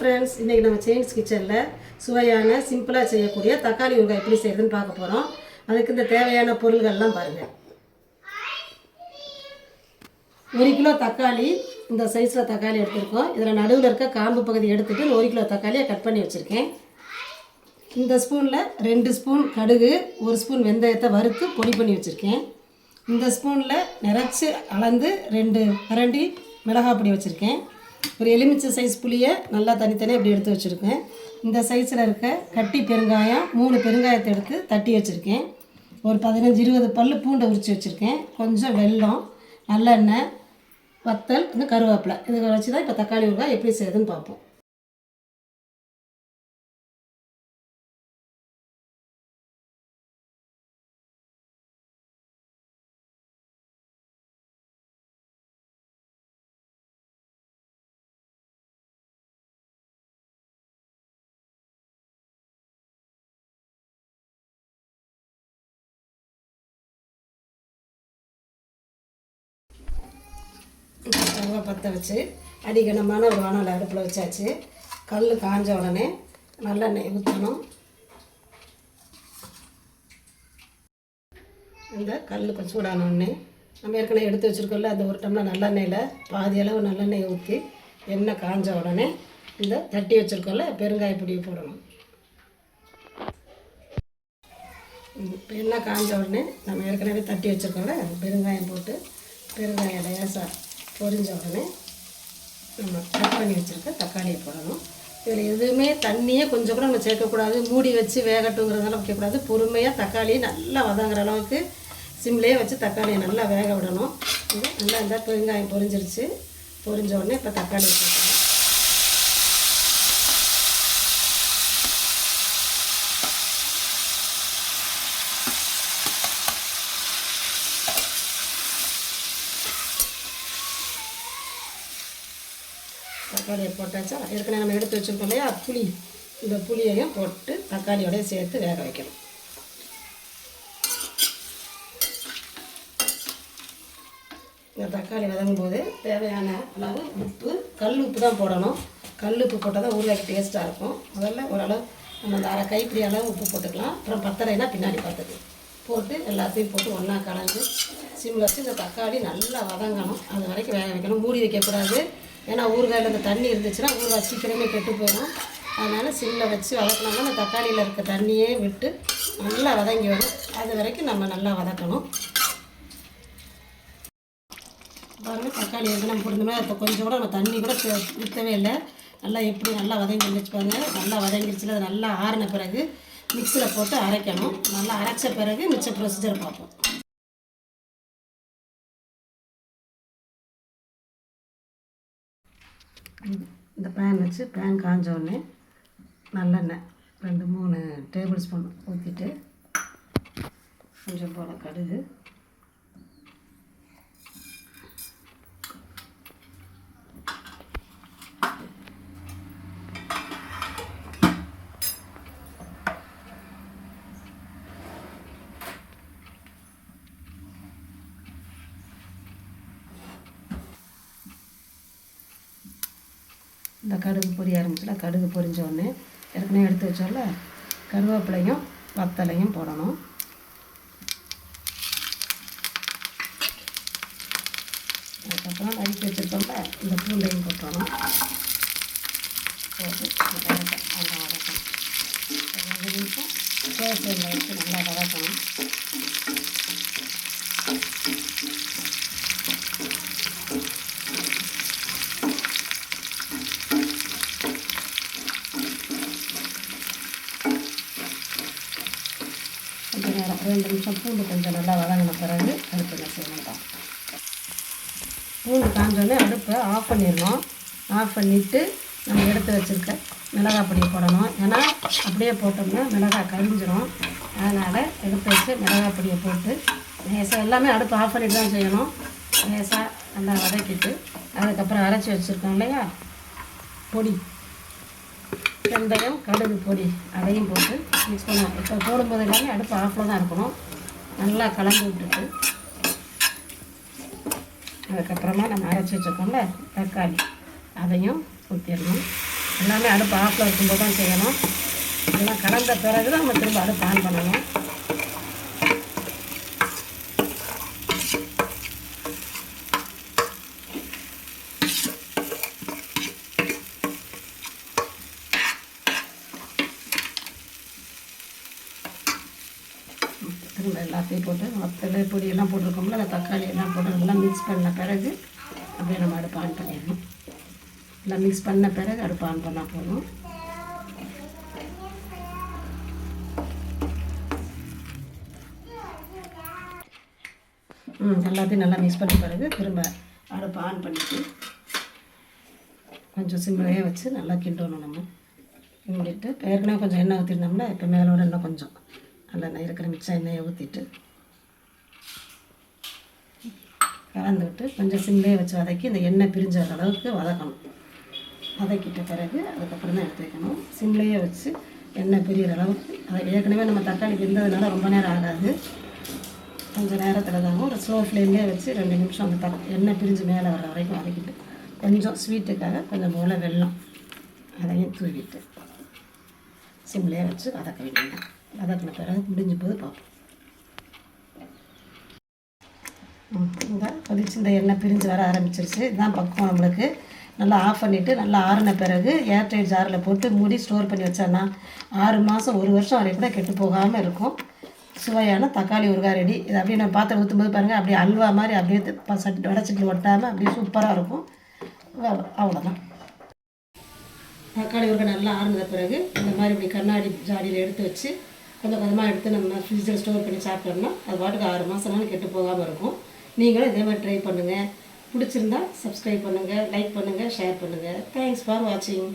Friends, இன்றைக்கி நம்ம chains கிச்சனில் சுவையான சிம்பிளாக செய்யக்கூடிய தக்காளி ஊறுகாய் எப்படி செய்யுதுன்னு பார்க்க போகிறோம். அதுக்கு இந்த தேவையான பொருள்கள்லாம் பாருங்கள். 1 கிலோ தக்காளி, இந்த சைஸில் தக்காளி எடுத்துருக்கோம். இதில் நடுவில் இருக்க காம்பு பகுதி எடுத்துகிட்டு 1 கிலோ தக்காளியை கட் பண்ணி வச்சுருக்கேன். இந்த ஸ்பூனில் 2 ஸ்பூன் கடுகு, 1 ஸ்பூன் வெந்தயத்தை வறுத்து பொடி பண்ணி வச்சுருக்கேன். இந்த ஸ்பூனில் நிறச்சி அளந்து 2 கரண்டி மிளகாய் பொடி வச்சுருக்கேன். ஒரு எலுமிச்சை சைஸ் புளியை நல்லா தனித்தனியாக இப்படி எடுத்து வச்சுருக்கேன். இந்த சைஸில் இருக்க கட்டி பெருங்காயம் 3 பெருங்காயத்தை எடுத்து தட்டி வச்சுருக்கேன். ஒரு 15-20 பல் பூண்டை உரித்து வச்சுருக்கேன். கொஞ்சம் வெல்லம், நல்லெண்ணெய், வத்தல், இன்னும் கருவேப்பிலை. இதை வச்சு தான் இப்போ தக்காளி ஊறுகாய் எப்படி செய்யுதுன்னு பார்ப்போம். ஸ்டவ்வை பற்ற வச்சு அடிக்கனமான ஒரு வானல் அடுப்பில் வச்சாச்சு. கல் காஞ்ச உடனே நல்லெண்ணெய் ஊற்றணும். இந்த கல் கொஞ்சம் சூடான உடனே நம்ம ஏற்கனவே எடுத்து வச்சுருக்கோம்ல, அந்த 1 டம்ளர் நல்லெண்ணெயில் பாதி அளவு நல்லெண்ணெய் ஊற்றி எண்ணெய் காஞ்ச உடனே இந்த தட்டி வச்சுருக்கோம்ல பெருங்காய பொடியை போடணும். இப்போ எண்ணெய் காஞ்ச உடனே நம்ம ஏற்கனவே தட்டி வச்சுருக்கோம்ல பெருங்காயம் போட்டு பெருங்காயம் லேசாக பொரிஞ்ச உடனே நம்ம கட் பண்ணி வச்சுருக்க தக்காளியை போடணும். இதில் எதுவுமே தண்ணியே கொஞ்சம் கூட நம்ம சேர்க்கக்கூடாது. மூடி வச்சு வேகட்டுங்கிறதுனால வைக்கக்கூடாது. பொறுமையாக தக்காளியை நல்லா வதங்குற அளவுக்கு சிம்லேயே வச்சு தக்காளியை நல்லா வேக விடணும். இது நல்லா இந்த பெருங்காயம் பொரிஞ்சிருச்சு. பொரிஞ்ச உடனே இப்போ தக்காளி போடணும். தக்காளியை போட்டாச்சா, ஏற்கனவே நம்ம எடுத்து வச்சுருக்கோம் இல்லையா புளி, இந்த புளியையும் போட்டு தக்காளியோடய சேர்த்து வேக வைக்கணும். இந்த தக்காளி வதங்கும்போது தேவையான அளவு உப்பு, கல் உப்பு தான் போடணும். கல் உப்பு போட்டால் தான் ஊறுகாய்க்கு டேஸ்ட்டாக இருக்கும். முதல்ல ஓரளவு நம்ம அந்த அரை கைப்பிடி அளவு உப்பு போட்டுக்கலாம். அப்புறம் பத்தரைனா பின்னாடி பார்த்துக்கலாம். போட்டு எல்லாத்தையும் போட்டு ஒன்றா கலந்து சிம்மில் வச்சு இந்த தக்காளி நல்லா வதங்கணும். அது வரைக்கும் வேக வைக்கணும். மூடி வைக்கக்கூடாது. ஏன்னா ஊறுகாயில் இந்த தண்ணி இருந்துச்சுன்னா ஊறுகாய் சீக்கிரமே கெட்டு போயிடும். அதனால் சிம்மில் வச்சு வதக்கினோம்னா அந்த தக்காளியில் இருக்க தண்ணியே விட்டு நல்லா வதங்கி வரும். அது வரைக்கும் நம்ம நல்லா வதக்கணும். பாருங்கள், தக்காளி வந்து நம்ம போடுறோமே அதை கொஞ்சம் கூட நம்ம தண்ணி கூட ஊற்றவே இல்லை. நல்லா எப்படி நல்லா வதங்கி வந்துச்சு பாருங்கள். நல்லா வதங்கிடுச்சுல. அது நல்லா ஆறின பிறகு மிக்சியில் போட்டு அரைக்கணும். நல்லா அரைச்ச பிறகு மிச்ச ப்ரொசீஜர் பார்ப்போம். இந்த பேன் வச்சு பேன் காஞ்ச உடனே நல்லெண்ணெய் 2-3 டேபிள் ஸ்பூன் ஊற்றிட்டு கொஞ்சம் போல் கடுகு, இந்த கடுகு பொரிய ஆரம்பிச்சுல. கடுகு பொரிஞ்ச உடனே ஏற்கனவே எடுத்து வச்சோம்ல கருவேப்பிலையும் வத்தலையும் போடணும். அதுக்கப்புறம் நறுக்கி வச்சுருக்கோம்ல இந்த பூண்டையும் போட்டணும். போட்டு நல்லா வதக்கணும். 2 நிமிஷம் சேவத்தில் வச்சு நல்லா வதக்கணும். கொஞ்சம் நேரம் 2 நிமிஷம் பூண்டு கொஞ்சம் நல்லா வதங்கின பிறகு அடுப்பு என்ன செய்யணும். பூண்டு காஞ்சோடனே அடுப்பை ஆஃப் பண்ணிடணும். ஆஃப் பண்ணிவிட்டு நம்ம எடுத்து வச்சுருக்க மிளகாய் பொடியை போடணும். ஏன்னா அப்படியே போட்டோம்னா மிளகாய் கரிஞ்சிடும். அதனால் எடுத்து வச்சு மிளகாய் பொடியை போட்டு லேசாக எல்லாமே அடுப்பு ஆஃப் பண்ணிட்டு தான் செய்யணும். லேசாக நல்லா வதக்கிட்டு அதுக்கப்புறம் அரைச்சி வச்சுருக்கோம் இல்லையா பொடி, வெந்தயம், கடுகு பொடி, அதையும் போட்டு மிக்ஸ் பண்ணுவோம். இப்போ போடும்போது எல்லாமே அடுப்பு ஆஃபில் தான் இருக்கணும். நல்லா கலந்து விட்டுட்டு அதுக்கப்புறமா நம்ம அரைச்சி வச்சுருக்கோம்ல தக்காளி, அதையும் ஊற்றிடணும். எல்லாமே அடுப்பு ஆஃபில் இருக்கும்போது தான் செய்யணும். எல்லாம் கலந்த பிறகு தான் நம்ம திரும்ப அடுப்பு ஆன் பண்ணணும். திரும்ப எல்லாத்தையும் போட்டு மற்ற பொடியெல்லாம் போட்டிருக்கோம்ல, அந்த தக்காளி எல்லாம் போட்டு நல்லா மிக்ஸ் பண்ண பிறகு அப்படியே நம்ம அடுப்பு ஆன் பண்ணிடணும். எல்லாம் மிக்ஸ் பண்ண பிறகு அடுப்பு ஆன் பண்ணால் போதும். எல்லாத்தையும் நல்லா மிக்ஸ் பண்ண பிறகு திரும்ப அடுப்பு ஆன் பண்ணிவிட்டு கொஞ்சம் சிம்மிலேயே வச்சு நல்லா கிண்டணும். நம்ம கிண்டிட்டு ஏற்கனவே கொஞ்சம் எண்ணெய் ஊற்றிருந்தோம்னா இப்போ மேலோட இன்னும் கொஞ்சம் நல்லா இருக்கிற மிச்சம் எண்ணெயை ஊற்றிட்டு கலந்துவிட்டு கொஞ்சம் சிம்லேயே வச்சு வதக்கி இந்த எண்ணெய் பிரிஞ்ச அளவுக்கு வதக்கணும். வதக்கிட்ட பிறகு அதுக்கப்புறம் தான் எடுத்து வைக்கணும். சிம்லேயே வச்சு எண்ணெய் பிரிகிற அளவுக்கு. அதை ஏற்கனவே நம்ம தக்காளி வெந்ததுனால ரொம்ப நேரம் ஆகாது, கொஞ்சம் நேரத்தில் தாங்க. ஒரு ஸ்லோ ஃப்ளேம்லேயே வச்சு 2 நிமிஷம் அந்த எண்ணெய் பிரிஞ்சு மேலே வர வரைக்கும் வதக்கிட்டு கொஞ்சம் ஸ்வீட்டுக்காக கொஞ்சம் போல் வெல்லம் அதையும் தூவிட்டு சிம்லேயே வச்சு வதக்க வேண்டியது. வதக்கின பிறகு முடிஞ்சு போது பார்ப்போம். இந்த கொதிச்சு இந்த எண்ணெய் பிரிஞ்சு வர ஆரம்பிச்சிருச்சு. இதுதான் பக்குவம். நம்மளுக்கு நல்லா ஆஃப் பண்ணிவிட்டு நல்லா ஆறின பிறகு ஏர்டைட் ஜாரில் போட்டு மூடி ஸ்டோர் பண்ணி வச்சோன்னா 6 மாதம் 1 வருஷம் வரைக்கும் கூட கெட்டு போகாமல் இருக்கும். சுவையான தக்காளி ஊறுகாய் ரெடி. இது அப்படியே நம்ம பாத்திரம் ஊற்றும்போது பாருங்கள், அப்படியே அல்வா மாதிரி அப்படியே வடச்சட்டில் ஒட்டாமல் அப்படியே சூப்பராக இருக்கும். அவ்வளோதான். தக்காளி ஊறுகாய் நல்லா ஆறுன பிறகு இந்த மாதிரி இப்படி கண்ணாடி ஜாடியில் எடுத்து வச்சு கொஞ்சம் கொஞ்சமாக எடுத்து நம்ம ஃப்ரிட்ஜில் ஸ்டோர் பண்ணி சாப்பிட்டோம்னா அது பாட்டுக்கு 6 மாதம்னாலும் கெட்டு போகாமல் இருக்கும். நீங்களும் இதே மாதிரி ட்ரை பண்ணுங்கள். பிடிச்சிருந்தா சப்ஸ்கிரைப் பண்ணுங்கள், லைக் பண்ணுங்கள், ஷேர் பண்ணுங்கள். தேங்க்ஸ் ஃபார் வாட்சிங்.